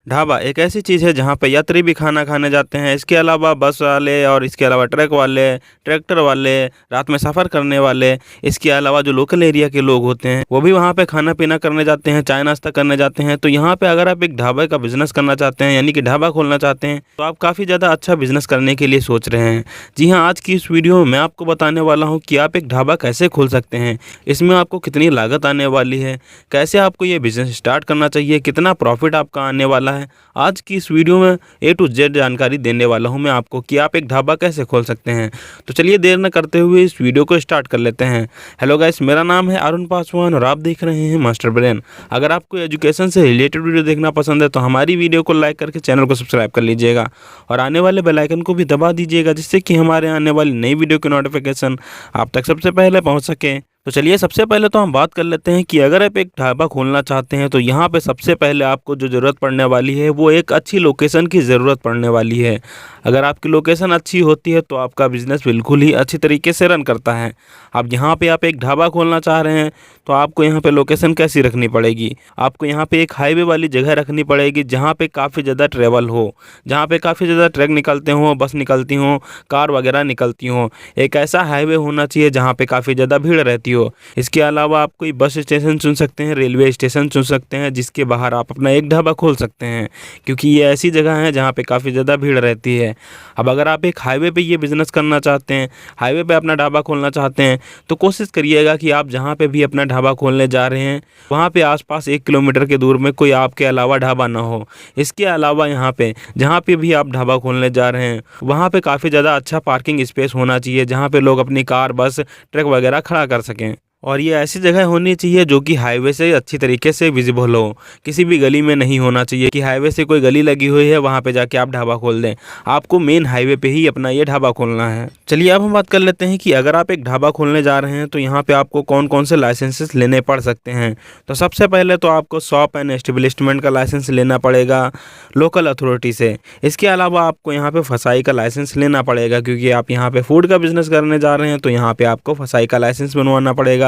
ढाबा एक ऐसी चीज़ है जहाँ पे यात्री भी खाना खाने जाते हैं। इसके अलावा बस वाले और इसके अलावा ट्रक वाले, ट्रैक्टर वाले, रात में सफ़र करने वाले, इसके अलावा जो लोकल एरिया के लोग होते हैं वो भी वहाँ पे खाना पीना करने जाते हैं, चाय नाश्ता करने जाते हैं। तो यहाँ पे अगर आप एक ढाबे का बिज़नेस करना चाहते हैं यानी कि ढाबा खोलना चाहते हैं तो आप काफ़ी ज़्यादा अच्छा बिज़नेस करने के लिए सोच रहे हैं। जी हाँ, आज की इस वीडियो में मैं आपको बताने वाला हूँ कि आप एक ढाबा कैसे खोल सकते हैं, इसमें आपको कितनी लागत आने वाली है, कैसे आपको ये बिज़नेस स्टार्ट करना चाहिए, कितना प्रॉफिट आपका आने वाला है। आज की इस वीडियो में A to Z जानकारी देने वाला हूं मैं आपको कि आप एक ढाबा कैसे खोल सकते हैं। तो चलिए देर न करते हुए इस वीडियो को स्टार्ट कर लेते हैं। हेलो गाइस, मेरा नाम है अरुण पासवान और आप देख रहे हैं मास्टर ब्रेन। अगर आपको एजुकेशन से रिलेटेड वीडियो देखना पसंद है तो हमारी वीडियो को लाइक करके चैनल को सब्सक्राइब कर लीजिएगा और आने वाले बेल आइकन को भी दबा दीजिएगा, जिससे कि हमारे आने वाली नई वीडियो की नोटिफिकेशन आप तक सबसे पहले पहुँच सके। तो चलिए सबसे पहले तो हम बात कर लेते हैं कि अगर आप एक ढाबा खोलना चाहते हैं तो यहाँ पे सबसे पहले आपको जो ज़रूरत पड़ने वाली है वो एक अच्छी लोकेशन की ज़रूरत पड़ने वाली है। अगर आपकी लोकेशन अच्छी होती है तो आपका बिज़नेस बिल्कुल ही अच्छी तरीके से रन करता है। अब यहाँ पे आप एक ढाबा खोलना चाह रहे हैं तो आपको यहाँ पे लोकेशन कैसी रखनी पड़ेगी, आपको यहाँ पे एक हाईवे वाली जगह रखनी पड़ेगी जहाँ पे काफ़ी ज़्यादा ट्रैवल हो, जहाँ पे काफ़ी ज़्यादा ट्रक निकलते हों, बस निकलती हों, कार वगैरह निकलती हों। एक ऐसा हाईवे होना चाहिए जहाँ पे काफ़ी ज़्यादा भीड़ रहती हो। इसके अलावा आप कोई बस स्टेशन चुन सकते हैं, रेलवे स्टेशन चुन सकते हैं, जिसके बाहर आप अपना एक ढाबा खोल सकते हैं, क्योंकि ये ऐसी जगह है जहाँ पे काफ़ी ज़्यादा भीड़ रहती है। अब अगर आप एक हाईवे पे ये बिज़नेस करना चाहते हैं, हाईवे पे अपना ढाबा खोलना चाहते हैं, तो कोशिश करिएगा कि आप जहाँ पे भी अपना ढाबा खोलने जा रहे हैं वहाँ पे आसपास 1 किलोमीटर के दूर में कोई आपके अलावा ढाबा ना हो। इसके अलावा यहाँ पे जहाँ पे भी आप ढाबा खोलने जा रहे हैं वहाँ पे काफ़ी ज़्यादा अच्छा पार्किंग स्पेस होना चाहिए, जहाँ पे लोग अपनी कार, बस, ट्रक वगैरह खड़ा कर सकें। और ये ऐसी जगह होनी चाहिए जो कि हाईवे से अच्छी तरीके से विजिबल हो। किसी भी गली में नहीं होना चाहिए कि हाईवे से कोई गली लगी हुई है वहाँ पे जाके आप ढाबा खोल दें। आपको मेन हाईवे पे ही अपना ये ढाबा खोलना है। चलिए अब हम बात कर लेते हैं कि अगर आप एक ढाबा खोलने जा रहे हैं तो यहाँ पे आपको कौन कौन से लाइसेंसेस लेने पड़ सकते हैं। तो सबसे पहले तो आपको शॉप एंड एस्टेब्लिशमेंट का लाइसेंस लेना पड़ेगा लोकल अथॉरिटी से। इसके अलावा आपको यहाँ पे फसाई का लाइसेंस लेना पड़ेगा, क्योंकि आप यहाँ पे फूड का बिजनेस करने जा रहे हैं तो यहाँ पे आपको फसाई का लाइसेंस बनवाना पड़ेगा।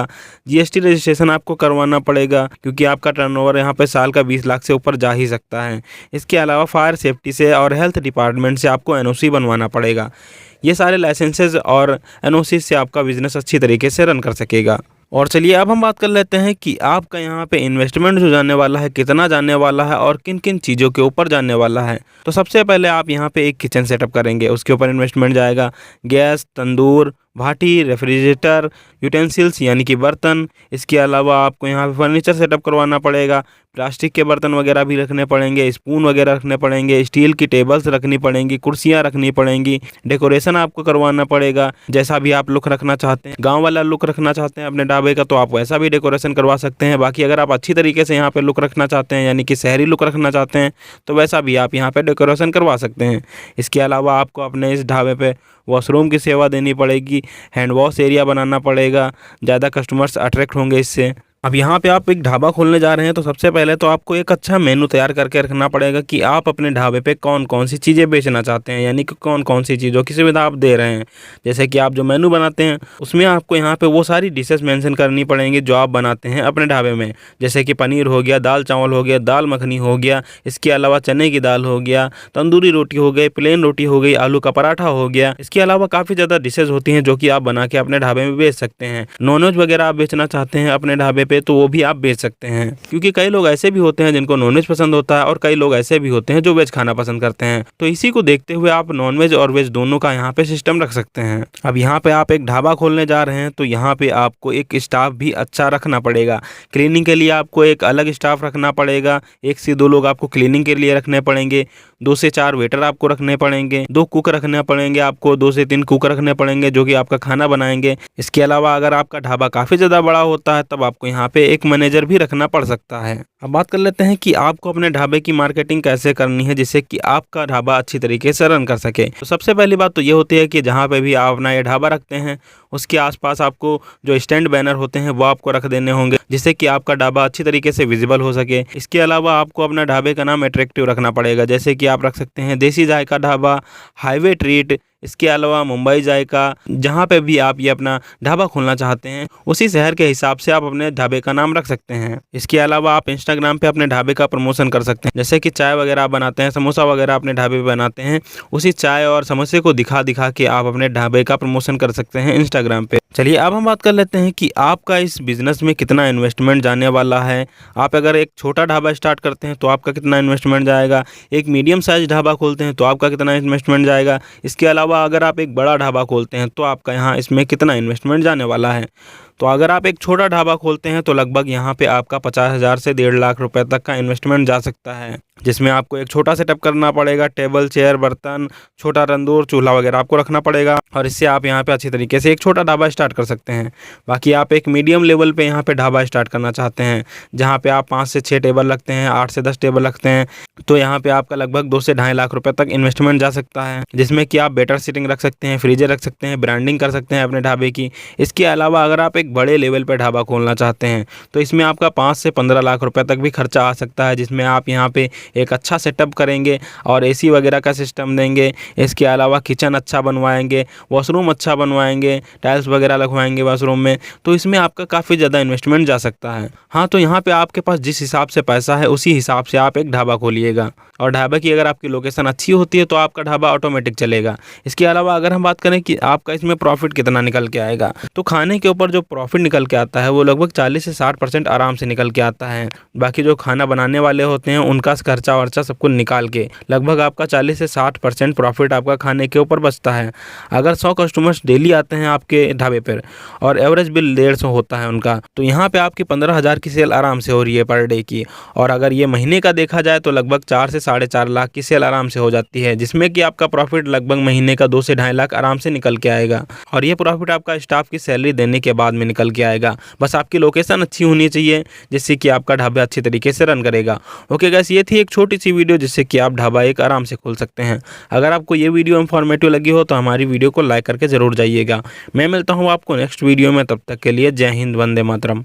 जीएसटी रजिस्ट्रेशन आपको करवाना पड़ेगा, क्योंकि आपका टर्नओवर यहाँ पे साल का 20 लाख से ऊपर जा ही सकता है। इसके अलावा फायर सेफ्टी से और हेल्थ डिपार्टमेंट से आपको एनओसी बनवाना पड़ेगा। ये सारे लाइसेंसेज और एनओसी से आपका बिजनेस अच्छी तरीके से रन कर सकेगा। और चलिए अब हम बात कर लेते हैं कि आपका यहाँ पे इन्वेस्टमेंट जो जाने वाला है कितना जाने वाला है और किन किन चीज़ों के ऊपर जाने वाला है। तो सबसे पहले आप यहाँ पे एक किचन सेटअप करेंगे, उसके ऊपर इन्वेस्टमेंट जाएगा गैस, तंदूर, भाटी, रेफ्रिजरेटर, यूटेंसिल्स यानी कि बर्तन। इसके अलावा आपको यहाँ पे फर्नीचर सेटअप करवाना पड़ेगा, प्लास्टिक के बर्तन वगैरह भी रखने पड़ेंगे, स्पून वगैरह रखने पड़ेंगे, स्टील की टेबल्स रखनी पड़ेंगी, कुर्सियाँ रखनी पड़ेंगी, डेकोरेशन आपको करवाना पड़ेगा। जैसा भी आप लुक रखना चाहते हैं, गांव वाला लुक रखना चाहते हैं अपने ढाबे का तो आप वैसा भी डेकोरेशन करवा सकते हैं। बाकी अगर आप अच्छी तरीके से यहाँ पे लुक रखना चाहते हैं यानी कि शहरी लुक रखना चाहते हैं तो वैसा भी आप यहाँ पे डेकोरेशन करवा सकते हैं। इसके अलावा आपको अपने इस ढाबे पे वॉशरूम की सेवा देनी पड़ेगी, हैंड वॉश एरिया बनाना पड़ेगा, ज़्यादा कस्टमर्स अट्रैक्ट होंगे इससे। अब यहाँ पे आप एक ढाबा खोलने जा रहे हैं तो सबसे पहले तो आपको एक अच्छा मेनू तैयार करके रखना पड़ेगा कि आप अपने ढाबे पे कौन कौन सी चीज़ें बेचना चाहते हैं, यानी कि कौन कौन सी चीज़ों की सुविधा आप दे रहे हैं। जैसे कि आप जो मेनू बनाते हैं उसमें आपको यहाँ पे वो सारी डिशेस मेंशन करनी पड़ेंगी जो आप बनाते हैं अपने ढाबे में। जैसे कि पनीर हो गया, दाल चावल हो गया, दाल मखनी हो गया, इसके अलावा चने की दाल हो गया, तंदूरी रोटी हो गई, प्लेन रोटी हो गई, आलू का पराठा हो गया। इसके अलावा काफ़ी ज़्यादा डिशेज होती हैं जो कि आप बना के अपने ढाबे में बेच सकते हैं। नॉनवेज वगैरह आप बेचना चाहते हैं अपने ढाबे पे तो वो भी आप बेच सकते हैं, क्योंकि कई लोग ऐसे भी होते हैं जिनको नॉनवेज पसंद होता है और कई लोग ऐसे भी होते हैं जो वेज खाना पसंद करते हैं। तो इसी को देखते हुए आप नॉनवेज और वेज दोनों का यहाँ पे सिस्टम रख सकते हैं। अब यहाँ पे आप एक ढाबा खोलने जा रहे हैं तो यहाँ पे आपको एक स्टाफ भी अच्छा रखना पड़ेगा। क्लीनिंग के लिए आपको एक अलग स्टाफ रखना पड़ेगा, 1 से 2 लोग आपको क्लीनिंग के लिए रखने पड़ेंगे, 2 से 4 वेटर आपको रखने पड़ेंगे, 2 कुक रखने पड़ेंगे, आपको 2 से 3 कुक रखने पड़ेंगे जो कि आपका खाना बनाएंगे। इसके अलावा अगर आपका ढाबा काफ़ी ज़्यादा बड़ा होता है तब आपको यहाँ पे एक मैनेजर भी रखना पड़ सकता है। अब बात कर लेते हैं कि आपको अपने ढाबे की मार्केटिंग कैसे करनी है जिससे कि आपका ढाबा अच्छी तरीके से रन कर सके। तो सबसे पहली बात तो ये होती है कि जहाँ पे भी आप अपना ये ढाबा रखते हैं उसके आसपास आपको जो स्टैंड बैनर होते हैं वो आपको रख देने होंगे, जिससे कि आपका ढाबा अच्छी तरीके से विजिबल हो सके। इसके अलावा आपको अपना ढाबे का नाम अट्रैक्टिव रखना पड़ेगा, जैसे कि आप रख सकते हैं देसी जायका ढाबा, हाईवे ट्रीट, इसके अलावा मुंबई जायका, जहाँ पे भी आप ये अपना ढाबा खोलना चाहते हैं उसी शहर के हिसाब से आप अपने ढाबे का नाम रख सकते हैं। इसके अलावा आप इंस्टाग्राम पे अपने ढाबे का प्रमोशन कर सकते हैं, जैसे कि चाय वगैरह आप बनाते हैं, समोसा वगैरह अपने ढाबे पे बनाते हैं, उसी चाय और समोसे को दिखा दिखा के आप अपने ढाबे का प्रमोशन कर सकते हैं इंस्टाग्राम पे। चलिए अब हम बात कर लेते हैं कि आपका इस बिज़नेस में कितना इन्वेस्टमेंट जाने वाला है। आप अगर एक छोटा ढाबा स्टार्ट करते हैं तो आपका कितना इन्वेस्टमेंट जाएगा, एक मीडियम साइज ढाबा खोलते हैं तो आपका कितना इन्वेस्टमेंट जाएगा, इसके अलावा अगर आप एक बड़ा ढाबा खोलते हैं तो आपका यहाँ इसमें कितना इन्वेस्टमेंट जाने वाला है। तो अगर आप एक छोटा ढाबा खोलते हैं तो लगभग यहाँ पे आपका 50,000 से 1.5 लाख रुपए तक का इन्वेस्टमेंट जा सकता है, जिसमें आपको एक छोटा सेटअप करना पड़ेगा, टेबल चेयर बर्तन, छोटा तंदूर चूल्हा वगैरह आपको रखना पड़ेगा और इससे आप यहाँ पे अच्छी तरीके से एक छोटा ढाबा स्टार्ट कर सकते हैं। बाकी आप एक मीडियम लेवल पे यहाँ पे ढाबा स्टार्ट करना चाहते हैं जहाँ पे आप 5 से 6 टेबल रखते हैं, 8 से 10 टेबल रखते हैं, तो यहाँ पे आपका लगभग 2 से 2.5 लाख रुपए तक इन्वेस्टमेंट जा सकता है, जिसमें कि आप बेटर सीटिंग रख सकते हैं, फ्रीजर रख सकते हैं, ब्रांडिंग कर सकते हैं अपने ढाबे की। इसके अलावा अगर आप एक बड़े लेवल पर ढाबा खोलना चाहते हैं तो इसमें आपका 5 से 15 लाख रुपए तक भी खर्चा आ सकता है, जिसमें आप यहाँ पे एक अच्छा सेटअप करेंगे और एसी वगैरह का सिस्टम देंगे। इसके अलावा किचन अच्छा बनवाएंगे, वॉशरूम अच्छा बनवाएंगे, टाइल्स वगैरह लगवाएंगे वॉशरूम में, तो इसमें आपका काफ़ी ज़्यादा इन्वेस्टमेंट जा सकता है। हाँ, तो यहाँ पे आपके पास जिस हिसाब से पैसा है उसी हिसाब से आप एक ढाबा खोलिएगा और ढाबे की अगर आपकी लोकेशन अच्छी होती है तो आपका ढाबा ऑटोमेटिक चलेगा। इसके अलावा अगर हम बात करें कि आपका इसमें प्रॉफिट कितना निकल के आएगा, तो खाने के ऊपर जो प्रॉफिट निकल के आता है वो लगभग 40 से 60% आराम से निकल के आता है। बाकी जो खाना बनाने वाले होते हैं उनका खर्चा वर्चा सबको निकाल के लगभग आपका 40 से 60% प्रॉफिट आपका खाने के ऊपर बचता है। अगर 100 कस्टमर्स डेली आते हैं आपके ढाबे पर और एवरेज बिल 150 होता है उनका, तो यहाँ पे आपकी 15,000 की सेल आराम से हो रही है पर डे की। और अगर ये महीने का देखा जाए तो लगभग 4 से 4.5 लाख की सेल आराम से हो जाती है, जिसमें कि आपका प्रॉफिट लगभग महीने का 2 से 2.5 लाख आराम से निकल के आएगा। और ये प्रॉफिट आपका स्टाफ की सैलरी देने के बाद में निकल के आएगा। बस आपकी लोकेशन अच्छी होनी चाहिए जिससे कि आपका ढाबा अच्छी तरीके से रन करेगा। ओके गाइस, ये थी एक छोटी सी वीडियो जिससे कि आप ढाबा एक आराम से खोल सकते हैं। अगर आपको ये वीडियो इंफॉर्मेटिव लगी हो तो हमारी वीडियो को लाइक करके जरूर जाइएगा। मैं मिलता हूँ आपको नेक्स्ट वीडियो में, तब तक के लिए जय हिंद, वंदे मातरम।